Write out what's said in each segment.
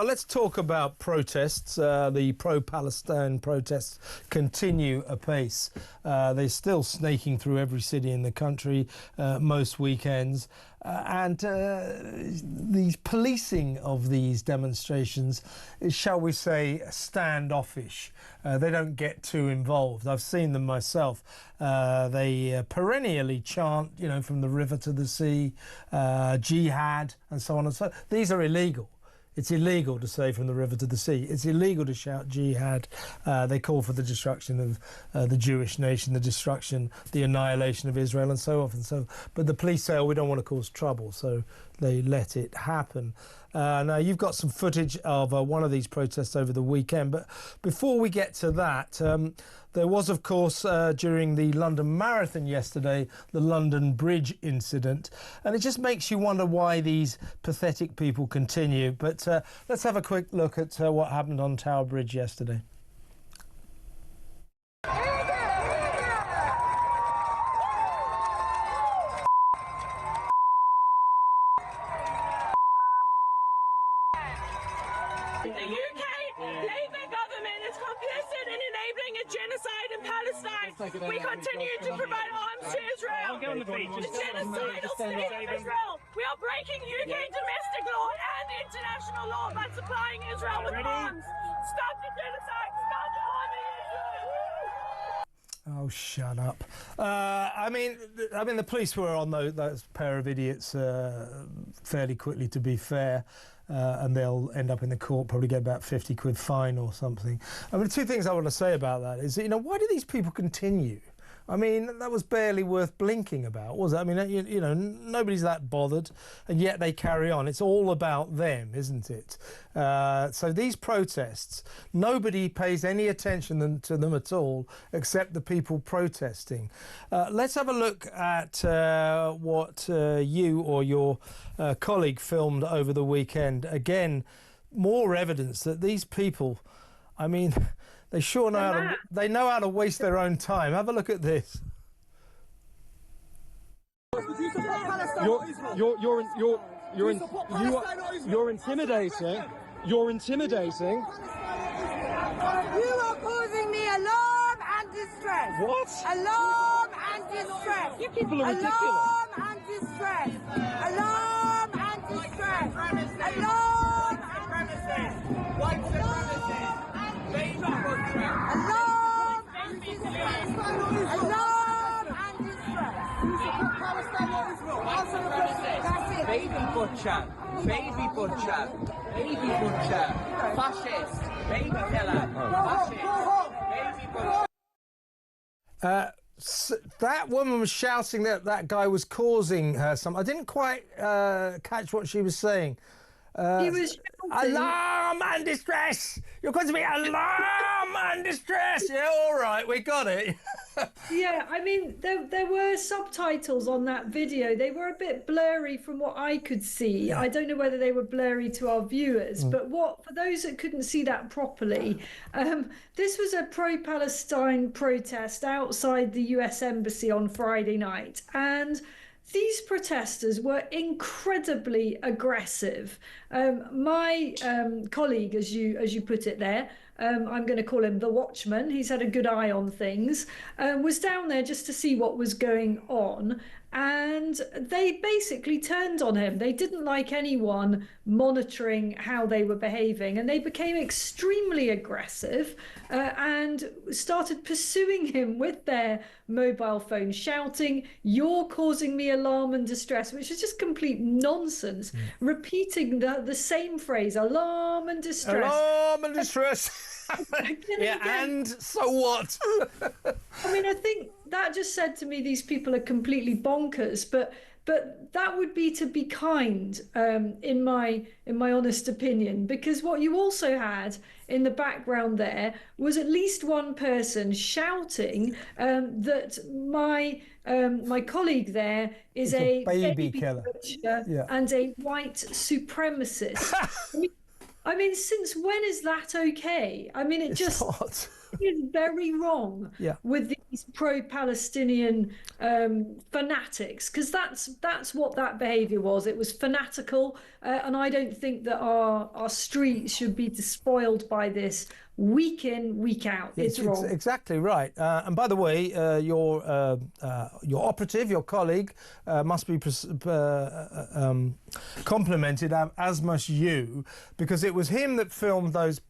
Let's talk about protests. The pro-Palestine protests continue apace. They're still snaking through every city in the country most weekends. The policing of these demonstrations is, shall we say, standoffish. They don't get too involved. I've seen them myself. They perennially chant, you know, from the river to the sea, jihad and so on and so on. These are illegal. It's illegal to say from the river to the sea. It's illegal to shout jihad. They call for the destruction of the Jewish nation, the annihilation of Israel, and so on. But the police say, oh, we don't want to cause trouble, so they let it happen. Now, you've got some footage of one of these protests over the weekend. But before we get to that, there was, of course, during the London Marathon yesterday, the London Bridge incident. And it just makes you wonder why these pathetic people continue. But let's have a quick look at what happened on Tower Bridge yesterday. The UK Labour government is complicit in enabling a genocide in Palestine. We continue to provide arms to Israel. The genocidal state of Israel. We are breaking UK domestic law and international law by supplying Israel with arms. Stop the genocide. Stop arming Israel. Oh, shut up. I mean, the police were on those pair of idiots fairly quickly, to be fair. And they'll end up in the court, probably get about 50 quid fine or something. I mean, two things I want to say about that is, you know, why do these people continue? I mean, that was barely worth blinking about, was it? I mean, you know, nobody's that bothered, and yet they carry on. It's all about them, isn't it? So these protests, nobody pays any attention to them at all, except the people protesting. Let's have a look at what you or your colleague filmed over the weekend. Again, more evidence that these people, I mean, they sure know how to waste their own time. Have a look at this. You're intimidating. You're intimidating. You are causing me alarm and distress. What? Alarm and distress. You people are ridiculous. Alarm and distress. Alarm and distress. Alarm and distress. White supremacists. Baby butchers. Alarm and distress. Alarm and distress. Palestine or Israel. White supremacists. That's it. Baby butcher. Baby butcher. Baby butcher. Fascist. Baby killer. Fascist. Baby butcher. That woman was shouting that guy was causing her some. I didn't quite catch what she was saying. He was shouting, alarm and distress. You're going to be alarm and distress. Yeah, all right, we got it. yeah, I mean, there were subtitles on that video. They were a bit blurry from what I could see. Yeah. I don't know whether they were blurry to our viewers, but for those that couldn't see that properly, this was a pro-Palestine protest outside the US Embassy on Friday night, and these protesters were incredibly aggressive. My colleague, as you put it there, I'm going to call him the watchman, he's had a good eye on things, was down there just to see what was going on. And they basically turned on him. They didn't like anyone monitoring how they were behaving, and they became extremely aggressive and started pursuing him with their mobile phone, shouting, "You're causing me alarm and distress," which is just complete nonsense. Repeating the same phrase, alarm and distress. Alarm and distress. Yeah, and so what? I mean, I think that just said to me these people are completely bonkers, but that would be to be kind, in my honest opinion, because what you also had in the background there was at least one person shouting that my colleague there is a baby killer and a white supremacist. I mean, since when is that okay? I mean, It's not. is very wrong with these pro-Palestinian fanatics, because that's what that behaviour was. It was fanatical, and I don't think that our streets should be despoiled by this week in, week out. It's wrong. Exactly right. And by the way, your operative, your colleague, must be complimented, as must you, because it was him that filmed those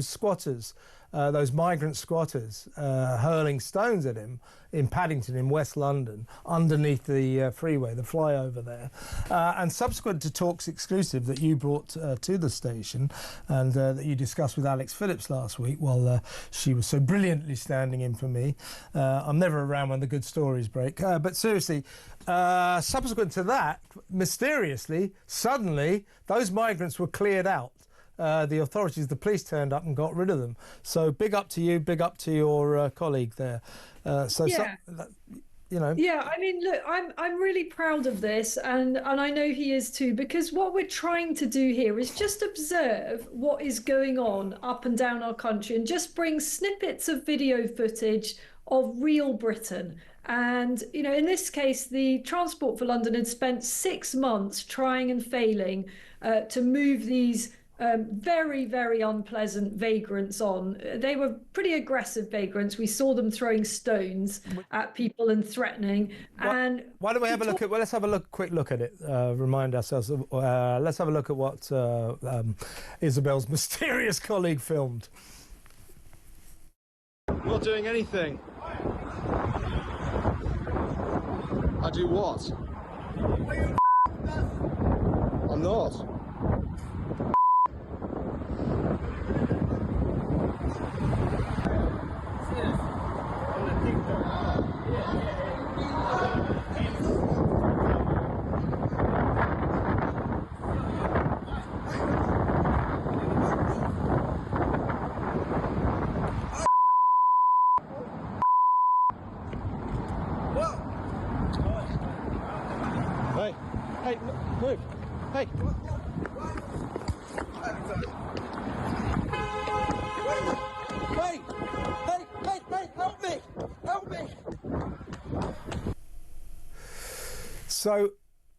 squatters, those migrant squatters, hurling stones at him in Paddington in West London, underneath the freeway, the flyover there. And subsequent to Talk's exclusive that you brought to the station and that you discussed with Alex Phillips last week while she was so brilliantly standing in for me. I'm never around when the good stories break. But seriously, subsequent to that, mysteriously, suddenly, those migrants were cleared out. The authorities, the police turned up and got rid of them. So big up to you, big up to your colleague there. You know. Yeah, I mean, look, I'm really proud of this, and I know he is too, because what we're trying to do here is just observe what is going on up and down our country and just bring snippets of video footage of real Britain. And, you know, in this case, the Transport for London had spent 6 months trying and failing to move these very, very unpleasant vagrants on. They were pretty aggressive vagrants. We saw them throwing stones at people and threatening. And why don't we have a look at? Well, let's have a quick look at it. Remind ourselves. Let's have a look at what Isabel's mysterious colleague filmed. I'm not doing anything. I do what? I'm not. Hey, move. Hey. Hey, help me! Help me! So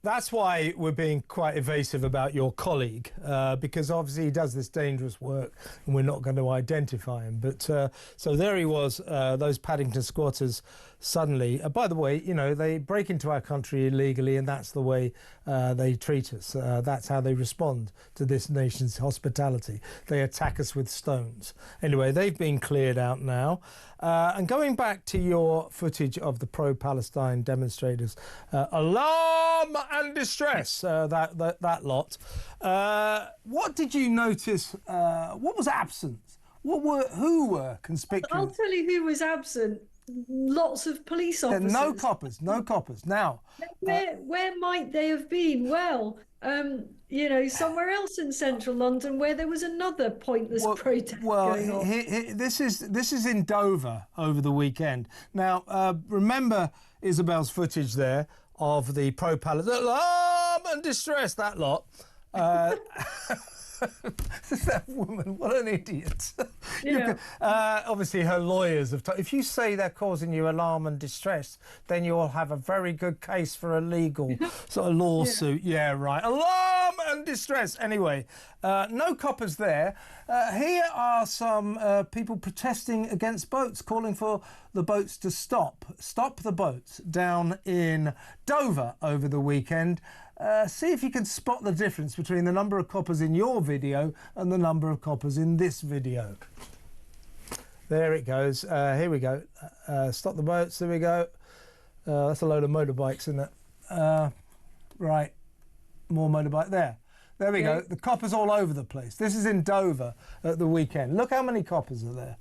that's why we're being quite evasive about your colleague, because obviously he does this dangerous work and we're not going to identify him. But so there he was, those Paddington squatters suddenly. By the way, you know, they break into our country illegally and that's the way they treat us. That's how they respond to this nation's hospitality. They attack us with stones. Anyway, they've been cleared out now. And going back to your footage of the pro-Palestine demonstrators, alarm and distress, that lot. What did you notice? What was absent? Who were conspicuous? I'll tell you who was absent. Lots of police officers. No coppers. Now, where might they have been? Well, you know, somewhere else in central London where there was another pointless protest going on. This is in Dover over the weekend. Now, remember Isabel's footage there of the pro-Palestine alarm and distress, that lot. That woman, what an idiot. Yeah. Obviously her lawyers have if you say they're causing you alarm and distress, then you'll have a very good case for a legal sort of lawsuit. Yeah, right. Alarm and distress. Anyway, no coppers there. Here are some people protesting against boats, calling for the boats to stop the boats down in Dover over the weekend. See if you can spot the difference between the number of coppers in your video and the number of coppers in this video. There it goes. Here we go. Stop the boats. There we go. That's a load of motorbikes, isn't it? Right. More motorbike there. There we go. The coppers all over the place. This is in Dover at the weekend. Look how many coppers are there.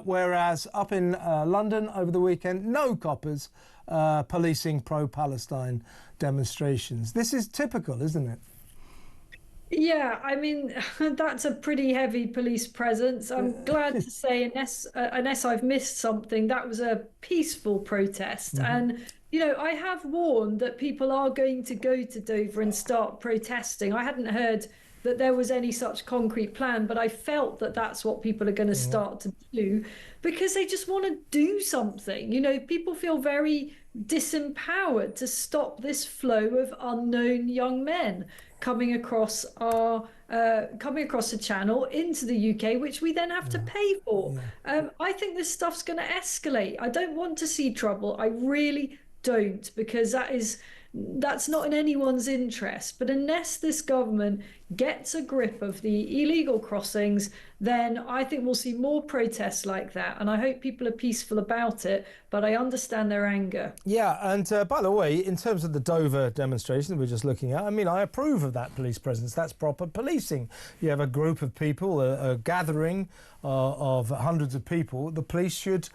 Whereas up in London over the weekend, no coppers policing pro-Palestine demonstrations. This is typical, isn't it? Yeah, I mean, that's a pretty heavy police presence. I'm glad to say, unless I've missed something, that was a peaceful protest. And, you know, I have warned that people are going to go to Dover and start protesting. I hadn't heard that there was any such concrete plan, but I felt that that's what people are going to start to do, because they just want to do something. You know, people feel very disempowered to stop this flow of unknown young men coming across the channel into the UK, which we then have to pay for. I think this stuff's going to escalate. I don't want to see trouble. I really don't, because that's not in anyone's interest. But unless this government gets a grip of the illegal crossings, then I think we'll see more protests like that. And I hope people are peaceful about it, but I understand their anger. Yeah, and by the way, in terms of the Dover demonstration that we're just looking at, I mean, I approve of that police presence. That's proper policing. You have a group of people, a gathering of hundreds of people. The police should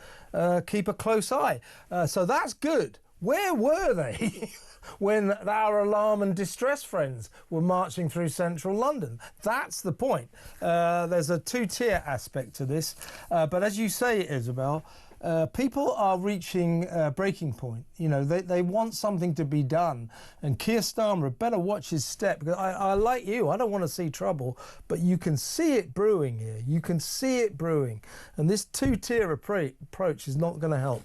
keep a close eye. So that's good. Where were they when our alarm and distress friends were marching through central London? That's the point. There's a two-tier aspect to this. But as you say, Isabel, people are reaching a breaking point. You know, they want something to be done. And Keir Starmer better watch his step. Because I like you, I don't want to see trouble, but you can see it brewing here. You can see it brewing. And this two-tier approach is not going to help.